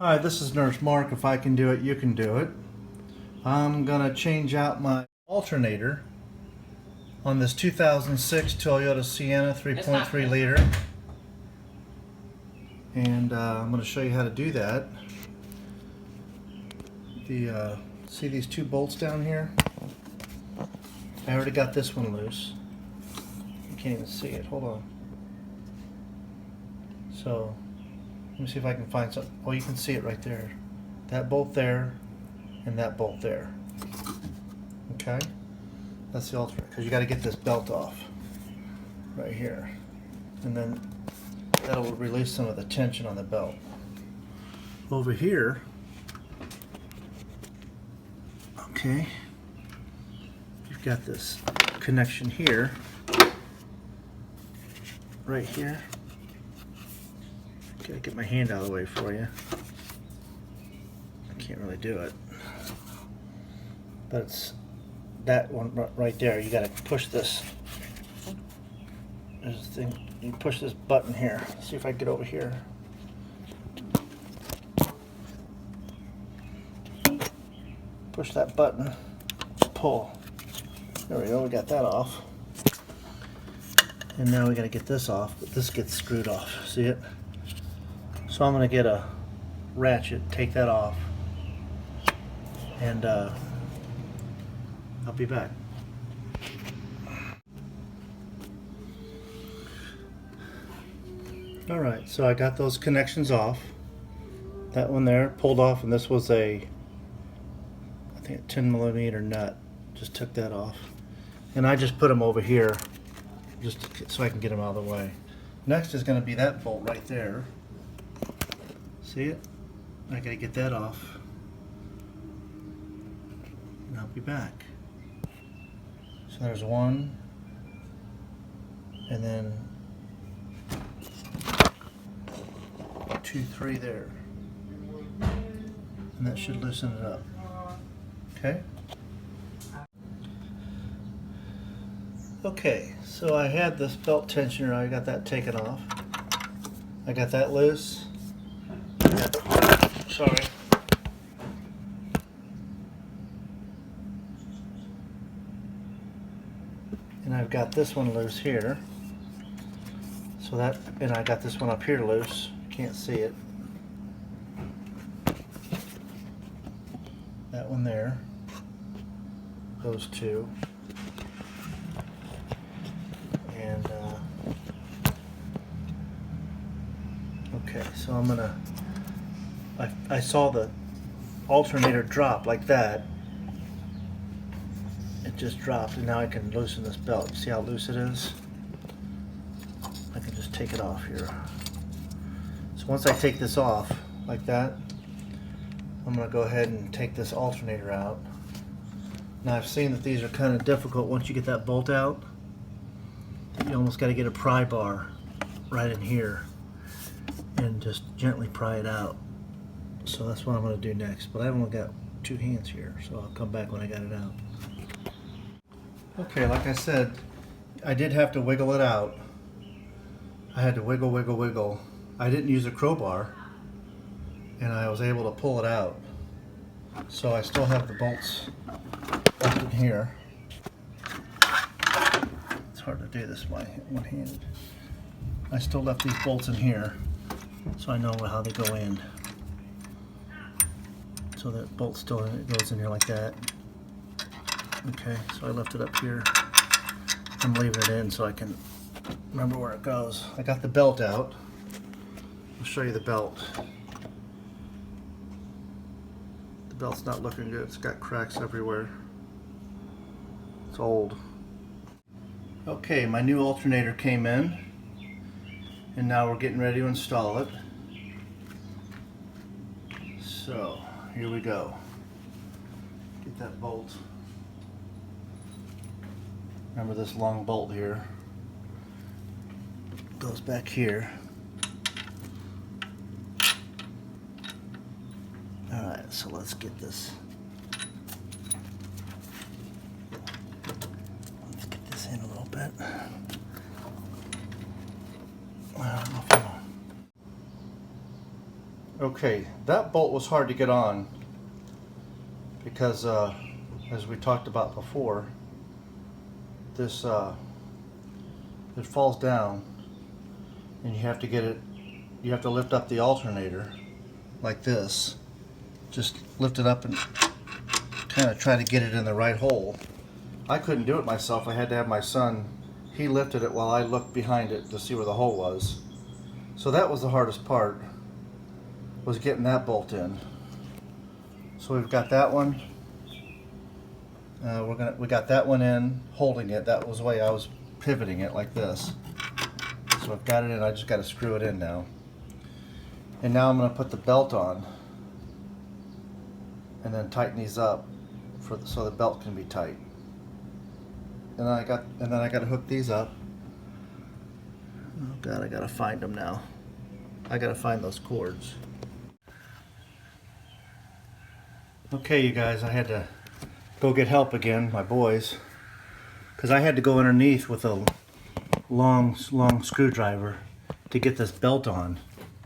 Hi, this is Nurse Mark. If I can do it, you can do it. I'm gonna change out my alternator on this 2006 Toyota Sienna 3.3 liter. And I'm gonna show you how to do that. See these two bolts down here? I already got this one loose. You can't even see it, hold on. So, let me see if I can find something. Oh, you can see it right there. That bolt there, and that bolt there. Okay? That's the alternator, because you got to get this belt off. Right here. And then that'll release some of the tension on the belt. Over here, okay, you've got this connection here, right here. Gotta get my hand out of the way for you. I can't really do it. But it's that one right there. You gotta push this. There's a thing. You push this button here. See if I can get over here. Push that button. Pull. There we go. We got that off. And now we gotta get this off. But this gets screwed off. See it? So I'm going to get a ratchet, take that off, and I'll be back. Alright, so I got those connections off. That one there pulled off, and this was I think a 10mm nut. Just took that off. And I just put them over here just so I can get them out of the way. Next is going to be that bolt right there. See it? I gotta get that off. And I'll be back. So there's one, and then 2, 3 there. And that should loosen it up. Okay? Okay, so I had this belt tensioner, I got that taken off. I got that loose. Sorry. And I've got this one loose here. So that, and I got this one up here loose. Can't see it. That one there. Those two. And, okay, so I'm gonna, I saw the alternator drop like that. It just dropped, and now I can loosen this belt. You see how loose it is? I can just take it off here. So once I take this off like that, I'm going to go ahead and take this alternator out. Now I've seen that these are kind of difficult once you get that bolt out. You almost got to get a pry bar right in here and just gently pry it out. So that's what I'm going to do next, but I've only got 2 hands here, so I'll come back when I got it out. Okay, like I said, I did have to wiggle it out. I had to wiggle, wiggle, wiggle. I didn't use a crowbar, and I was able to pull it out. So I still have the bolts left in here. It's hard to do this one-handed. I still left these bolts in here, so I know how they go in. So that bolt still goes in here like that. Okay, so I left it up here. I'm leaving it in so I can remember where it goes. I got the belt out. I'll show you the belt. The belt's not looking good. It's got cracks everywhere. It's old. Okay, my new alternator came in, and now we're getting ready to install it. So, here we go. Get that bolt. Remember this long bolt here. Goes back here. Alright, so let's get this. Let's get this in a little bit. Okay, that bolt was hard to get on because as we talked about before, this it falls down and you have to get it, you have to lift up the alternator like this. Just lift it up and kind of try to get it in the right hole. I couldn't do it myself. I had to have my son, he lifted it while I looked behind it to see where the hole was. So that was the hardest part, was getting that bolt in. So we've got that one. We got that one in, holding it. That was the way I was pivoting it, like this. So I've got it in. I just got to screw it in now. And now I'm going to put the belt on, and then tighten these up so the belt can be tight. And then I got to hook these up. Oh God, I got to find them now. I got to find those cords. Okay, you guys, I had to go get help again, my boys, because I had to go underneath with a long screwdriver to get this belt on.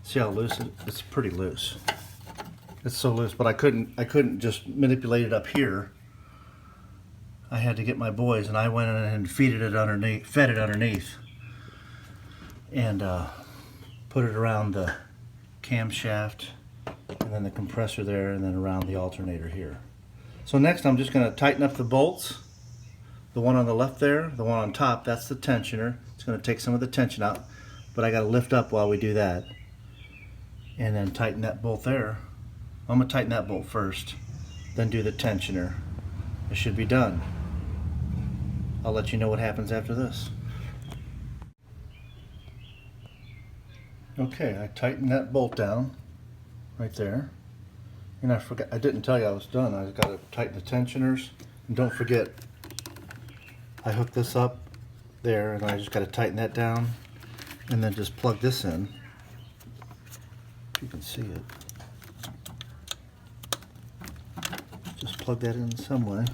See how loose it's pretty loose. It's so loose, but I couldn't just manipulate it up here. I had to get my boys, and I went in and fed it underneath, and put it around the camshaft, and then the compressor there, and then around the alternator here. So next I'm just going to tighten up the bolts. The one on the left there, the one on top, that's the tensioner. It's going to take some of the tension out, but I got to lift up while we do that. And then tighten that bolt there. I'm going to tighten that bolt first, then do the tensioner. It should be done. I'll let you know what happens after this. Okay, I tightened that bolt down right there. And I forgot, I didn't tell you I was done. I got to tighten the tensioners. And don't forget, I hooked this up there, and I just got to tighten that down and then just plug this in. If you can see it. Just plug that in some way.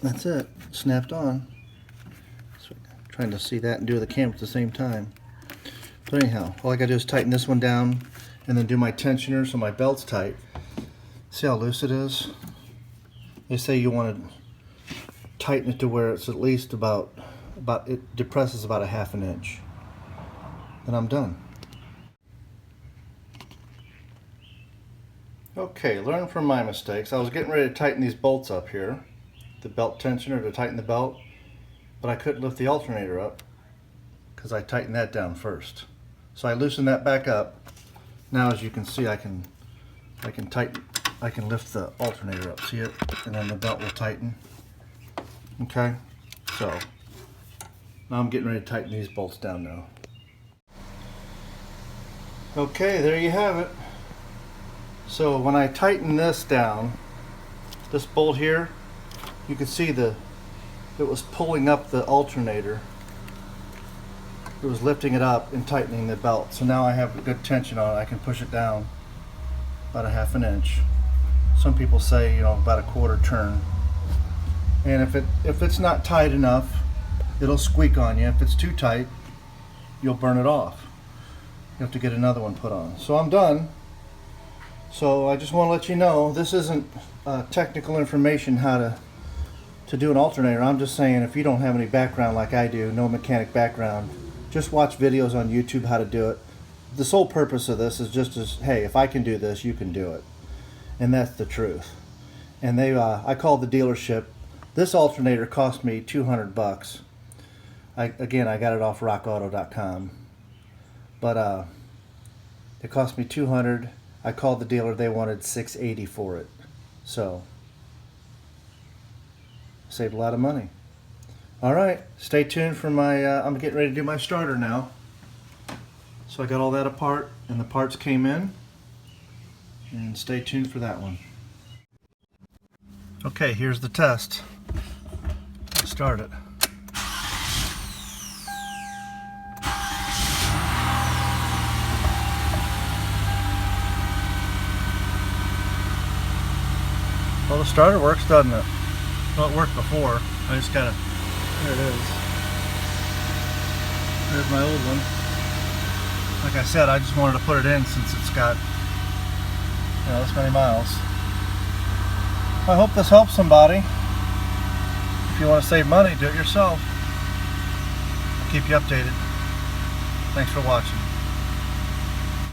That's it. Snapped on. So I'm trying to see that and do the camera at the same time. But anyhow, all I got to do is tighten this one down and then do my tensioner so my belt's tight. See how loose it is? They say you want to tighten it to where it's at least about it depresses about a ½ inch. Then I'm done. Okay, learn from my mistakes. I was getting ready to tighten these bolts up here, the belt tensioner to tighten the belt, but I couldn't lift the alternator up because I tightened that down first. So I loosened that back up. Now, as you can see, I can lift the alternator up. See it? And then the belt will tighten. Okay. So now I'm getting ready to tighten these bolts down now. Okay, there you have it. So when I tighten this down, this bolt here, you can see it was pulling up the alternator. It was lifting it up and tightening the belt. So now I have a good tension on it. I can push it down about a ½ inch. Some people say, you know, about a quarter turn. And if it's not tight enough, it'll squeak on you. If it's too tight, you'll burn it off. You have to get another one put on. So I'm done. So I just want to let you know, this isn't technical information how to do an alternator. I'm just saying, if you don't have any background like I do, no mechanic background, just watch videos on YouTube how to do it. The sole purpose of this is just as, hey, if I can do this, you can do it. And that's the truth. And I called the dealership. This alternator cost me $200. Again, I got it off rockauto.com. But it cost me $200. I called the dealer, they wanted $680 for it. So, saved a lot of money. All right, stay tuned for my, I'm getting ready to do my starter now. So I got all that apart and the parts came in. And stay tuned for that one. Okay, here's the test. Let's start it. Well, the starter works, doesn't it? Well, it worked before. I just gotta, there it is. There's my old one. I like I said, I just wanted to put it in since it's got, you know, this many miles. I hope this helps somebody. If you want to save money, do it yourself. I'll keep you updated. Thanks for watching.